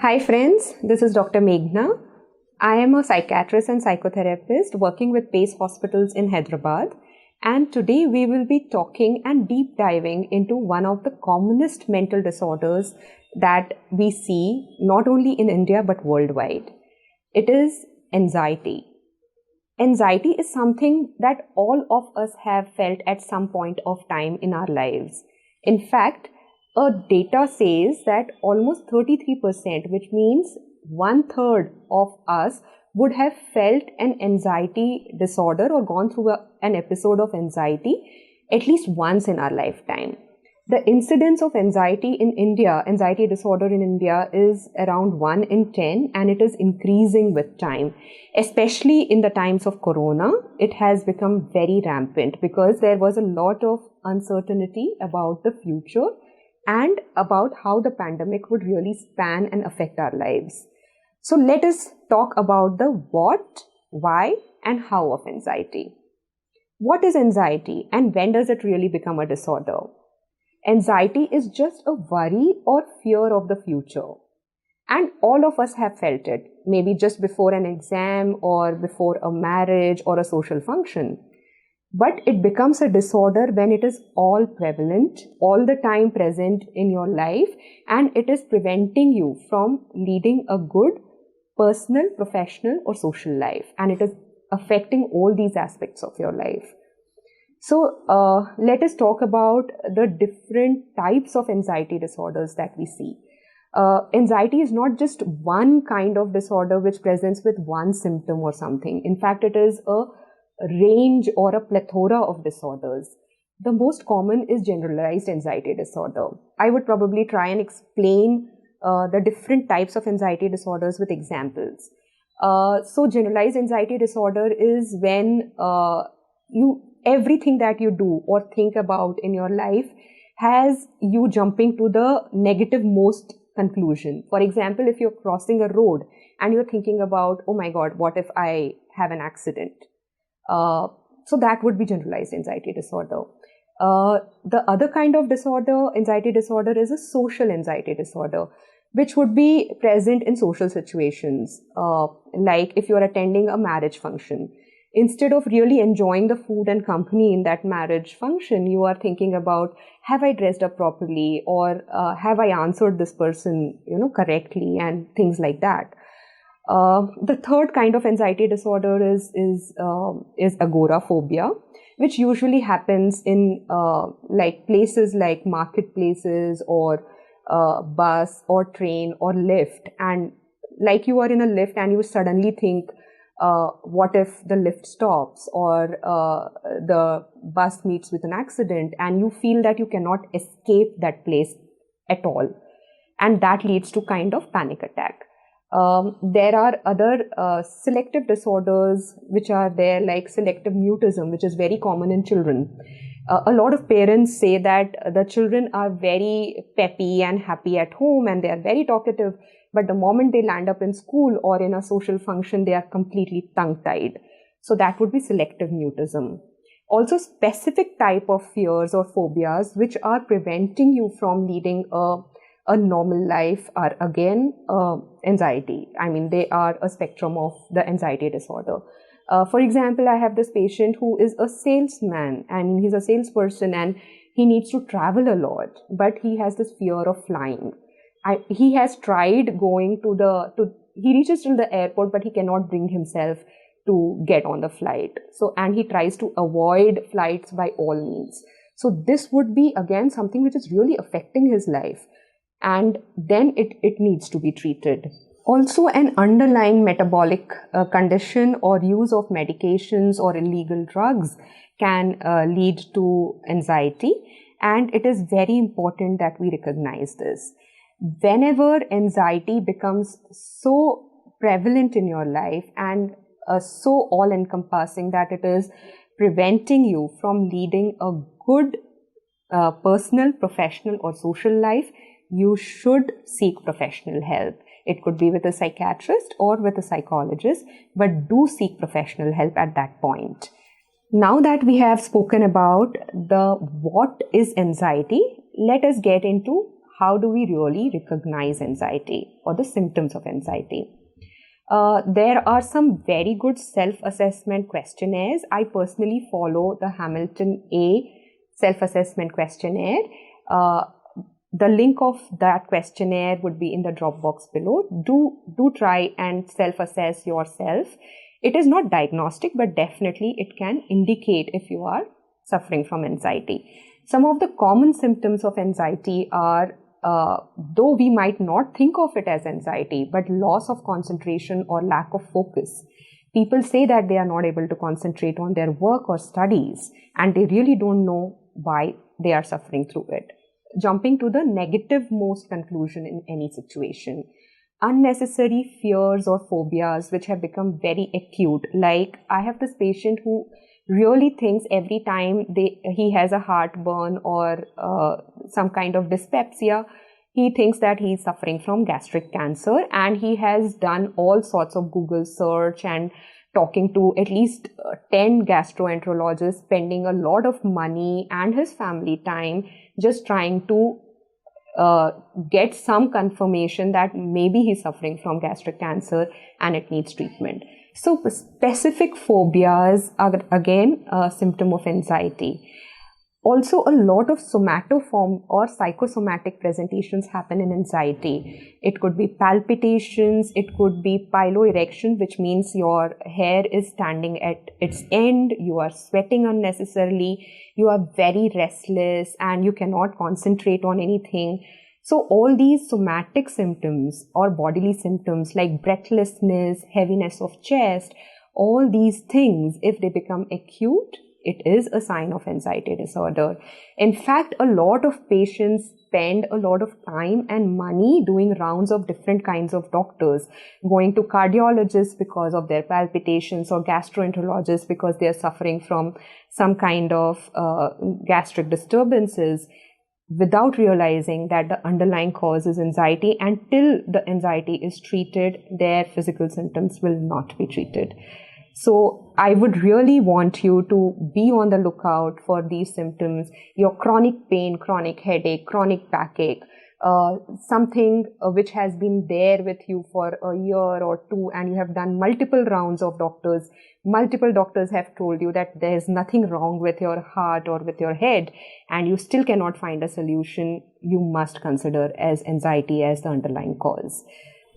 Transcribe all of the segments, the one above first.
Hi friends, this is Dr. Meghna. I am a psychiatrist and psychotherapist working with PACE hospitals in Hyderabad, and today we will be talking and deep diving into one of the commonest mental disorders that we see not only in India but worldwide. It is anxiety. Anxiety is something that all of us have felt at some point of time in our lives. In fact, a data says that almost 33%, which means 1/3 of us would have felt an anxiety disorder or gone through an episode of anxiety at least once in our lifetime. The incidence of anxiety disorder in India is around 1 in 10, and it is increasing with time. Especially in the times of Corona, it has become very rampant because there was a lot of uncertainty about the future and about how the pandemic would really span and affect our lives. So let us talk about the what, why, and how of anxiety. What is anxiety and when does it really become a disorder? Anxiety is just a worry or fear of the future. And all of us have felt it, maybe just before an exam or before a marriage or a social function. But it becomes a disorder when it is all prevalent, all the time present in your life, and it is preventing you from leading a good personal, professional, or social life. And it is affecting all these aspects of your life. So let us talk about the different types of anxiety disorders that we see. Anxiety is not just one kind of disorder which presents with one symptom or something. In fact, it is a range or a plethora of disorders. The most common is generalized anxiety disorder. I would probably try and explain the different types of anxiety disorders with examples. So generalized anxiety disorder is when everything that you do or think about in your life has you jumping to the negative most conclusion. For example, if you're crossing a road and you're thinking about, oh my God, what if I have an accident? So that would be generalized anxiety disorder. The other kind of anxiety disorder is a social anxiety disorder, which would be present in social situations. Like if you're attending a marriage function, instead of really enjoying the food and company in that marriage function, you are thinking about, have I dressed up properly, or have I answered this person, correctly, and things like that. The third kind of anxiety disorder is agoraphobia, which usually happens in like places like marketplaces or bus or train or lift. And like you are in a lift and you suddenly think, what if the lift stops or the bus meets with an accident, and you feel that you cannot escape that place at all. And that leads to kind of panic attack. There are other selective disorders which are there, like selective mutism, which is very common in children. A lot of parents say that the children are very peppy and happy at home and they are very talkative, but the moment they land up in school or in a social function, they are completely tongue-tied. So that would be selective mutism. Also, specific type of fears or phobias which are preventing you from leading a normal life are again anxiety. I mean, they are a spectrum of the anxiety disorder. For example, I have this patient who is a salesman. I mean, he's a salesperson and he needs to travel a lot, but he has this fear of flying. He has tried going he reaches to the airport, but he cannot bring himself to get on the flight. And he tries to avoid flights by all means. So this would be again something which is really affecting his life. And then it needs to be treated. Also, an underlying metabolic condition or use of medications or illegal drugs can lead to anxiety. And it is very important that we recognize this. Whenever anxiety becomes so prevalent in your life and so all-encompassing that it is preventing you from leading a good personal, professional, or social life, you should seek professional help. It could be with a psychiatrist or with a psychologist, but do seek professional help at that point. Now that we have spoken about the what is anxiety, let us get into how do we really recognize anxiety or the symptoms of anxiety? There are some very good self-assessment questionnaires. I personally follow the Hamilton A self-assessment questionnaire. The link of that questionnaire would be in the drop box below. Do try and self-assess yourself. It is not diagnostic, but definitely it can indicate if you are suffering from anxiety. Some of the common symptoms of anxiety are, though we might not think of it as anxiety, but loss of concentration or lack of focus. People say that they are not able to concentrate on their work or studies, and they really don't know why they are suffering through it. Jumping to the negative most conclusion in any situation. Unnecessary fears or phobias which have become very acute. Like, I have this patient who really thinks every time he has a heartburn or some kind of dyspepsia, he thinks that he's suffering from gastric cancer, and he has done all sorts of Google search and talking to at least 10 gastroenterologists, spending a lot of money and his family time just trying to get some confirmation that maybe he's suffering from gastric cancer and it needs treatment. So specific phobias are again a symptom of anxiety. Also, a lot of somatoform or psychosomatic presentations happen in anxiety. It could be palpitations, it could be piloerection, which means your hair is standing at its end, you are sweating unnecessarily, you are very restless, and you cannot concentrate on anything. So all these somatic symptoms or bodily symptoms like breathlessness, heaviness of chest, all these things, if they become acute, it is a sign of anxiety disorder. In fact, a lot of patients spend a lot of time and money doing rounds of different kinds of doctors, going to cardiologists because of their palpitations or gastroenterologists because they are suffering from some kind of gastric disturbances, without realizing that the underlying cause is anxiety. Until the anxiety is treated, their physical symptoms will not be treated. So I would really want you to be on the lookout for these symptoms. Your chronic pain, chronic headache, chronic backache, something which has been there with you for a year or two, and you have done multiple rounds of doctors. Multiple doctors have told you that there is nothing wrong with your heart or with your head, and you still cannot find a solution. You must consider as anxiety as the underlying cause.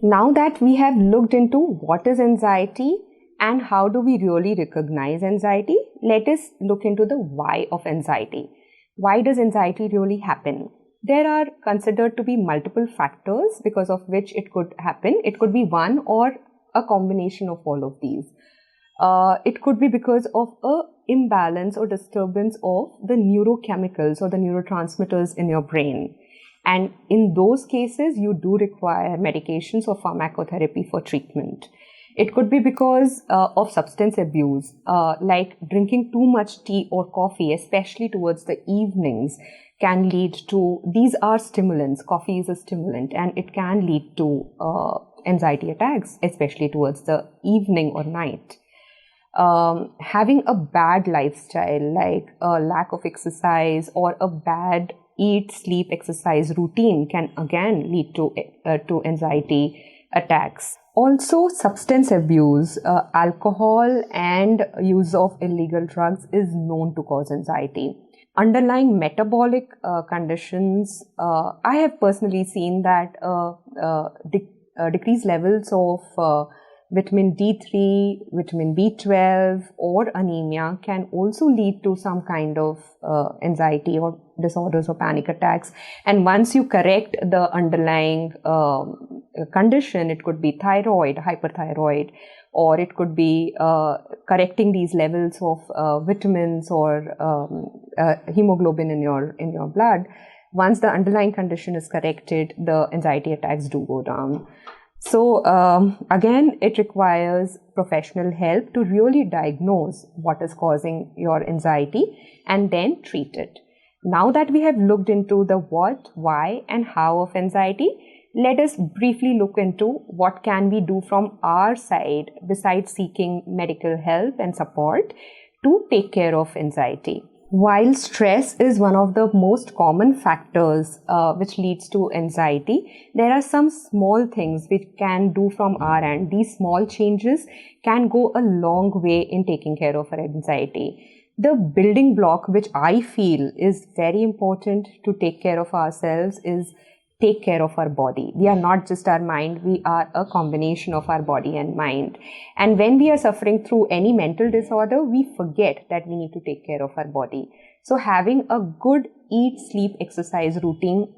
Now that we have looked into what is anxiety and how do we really recognize anxiety, let us look into the why of anxiety. Why does anxiety really happen? There are considered to be multiple factors because of which it could happen. It could be one or a combination of all of these. It could be because of an imbalance or disturbance of the neurochemicals or the neurotransmitters in your brain. And in those cases, you do require medications or pharmacotherapy for treatment. It could be because of substance abuse, like drinking too much tea or coffee, especially towards the evenings, can lead to, these are stimulants, coffee is a stimulant, and it can lead to anxiety attacks, especially towards the evening or night. Having a bad lifestyle, like a lack of exercise or a bad eat, sleep, exercise routine can again lead to anxiety attacks. Also, substance abuse, alcohol and use of illegal drugs is known to cause anxiety. Underlying metabolic conditions, I have personally seen that decreased levels of vitamin D3, vitamin B12 or anemia can also lead to some kind of anxiety or disorders or panic attacks. And once you correct the underlying condition, it could be thyroid, hyperthyroid, or it could be correcting these levels of vitamins or hemoglobin in your blood. Once the underlying condition is corrected, the anxiety attacks do go down. So again, it requires professional help to really diagnose what is causing your anxiety and then treat it. Now that we have looked into the what, why, and how of anxiety, let us briefly look into what can we do from our side besides seeking medical help and support to take care of anxiety. While stress is one of the most common factors which leads to anxiety, there are some small things we can do from our end. These small changes can go a long way in taking care of our anxiety. The building block which I feel is very important to take care of ourselves is take care of our body. We are not just our mind, we are a combination of our body and mind. And when we are suffering through any mental disorder, we forget that we need to take care of our body. So having a good eat, sleep, exercise routine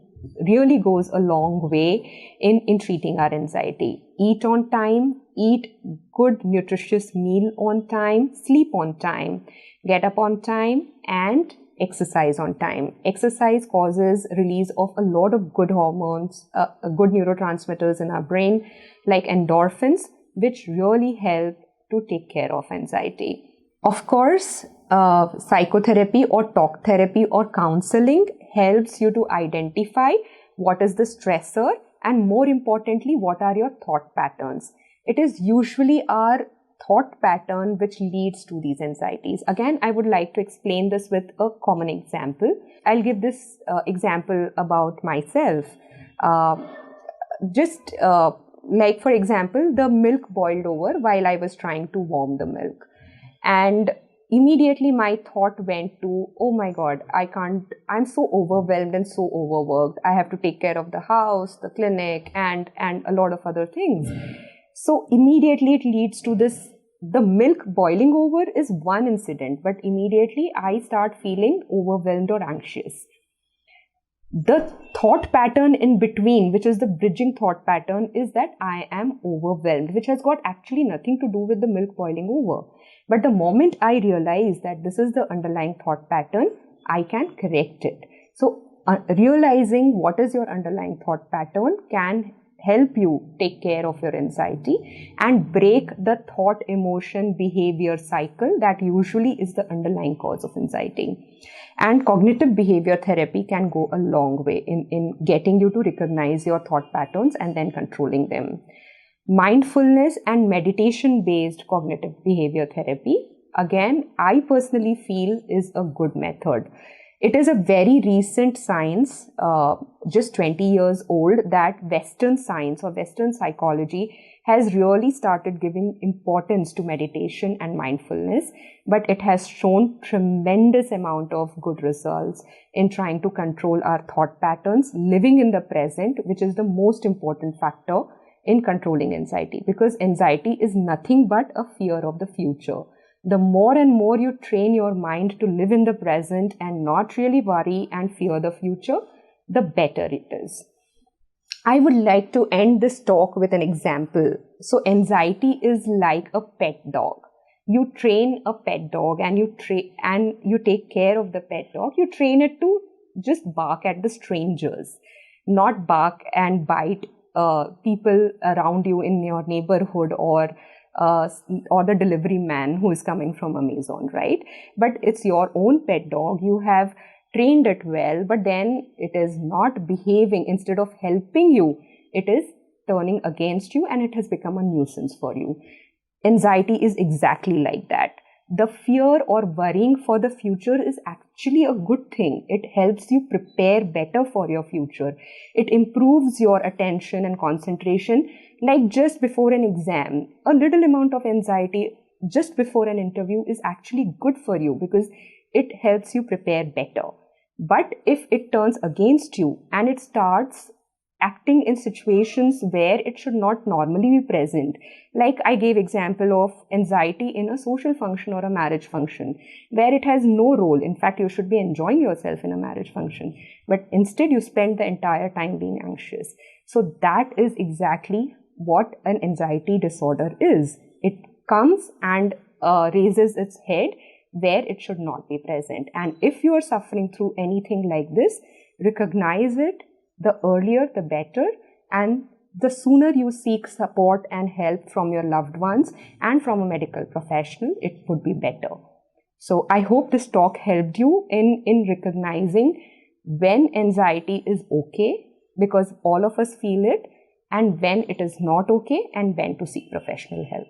really goes a long way in treating our anxiety. Eat on time, eat good nutritious meal on time, sleep on time, get up on time, and exercise on time. Exercise causes release of a lot of good hormones, good neurotransmitters in our brain, like endorphins, which really help to take care of anxiety. Of course, psychotherapy or talk therapy or counseling helps you to identify what is the stressor and, more importantly, what are your thought patterns. It is usually our thought pattern which leads to these anxieties. Again, I would like to explain this with a common example. I'll give this example about myself. Like for example, the milk boiled over while I was trying to warm the milk. And immediately my thought went to, oh my God, I'm so overwhelmed and so overworked. I have to take care of the house, the clinic, and a lot of other things. So immediately it leads to this, the milk boiling over is one incident, but immediately I start feeling overwhelmed or anxious. The thought pattern in between, which is the bridging thought pattern, is that I am overwhelmed, which has got actually nothing to do with the milk boiling over. But the moment I realize that this is the underlying thought pattern, I can correct it. So realizing what is your underlying thought pattern can help you take care of your anxiety and break the thought, emotion, behavior cycle that usually is the underlying cause of anxiety. And cognitive behavior therapy can go a long way in getting you to recognize your thought patterns and then controlling them. Mindfulness and meditation-based cognitive behavior therapy, again, I personally feel is a good method. It is a very recent science, just 20 years old, that Western science or Western psychology has really started giving importance to meditation and mindfulness, but it has shown tremendous amount of good results in trying to control our thought patterns, living in the present, which is the most important factor in controlling anxiety, because anxiety is nothing but a fear of the future. The more and more you train your mind to live in the present and not really worry and fear the future, the better it is. I would like to end this talk with an example. So anxiety is like a pet dog. You train a pet dog and you take care of the pet dog. You train it to just bark at the strangers, not bark and bite people around you in your neighborhood or the delivery man who is coming from Amazon, right? But it's your own pet dog. You have trained it well, but then it is not behaving. Instead of helping you, it is turning against you and it has become a nuisance for you. Anxiety is exactly like that. The fear or worrying for the future is actually a good thing. It helps you prepare better for your future. It improves your attention and concentration. Like just before an exam, a little amount of anxiety just before an interview is actually good for you because it helps you prepare better. But if it turns against you and it starts acting in situations where it should not normally be present, like I gave example of anxiety in a social function or a marriage function, where it has no role. In fact, you should be enjoying yourself in a marriage function, but instead you spend the entire time being anxious. So that is exactly what an anxiety disorder is. It comes and raises its head where it should not be present. And if you are suffering through anything like this, recognize it. The earlier, the better. And the sooner you seek support and help from your loved ones and from a medical professional, it would be better. So I hope this talk helped you in recognizing when anxiety is okay, because all of us feel it, and when it is not okay, and when to seek professional help.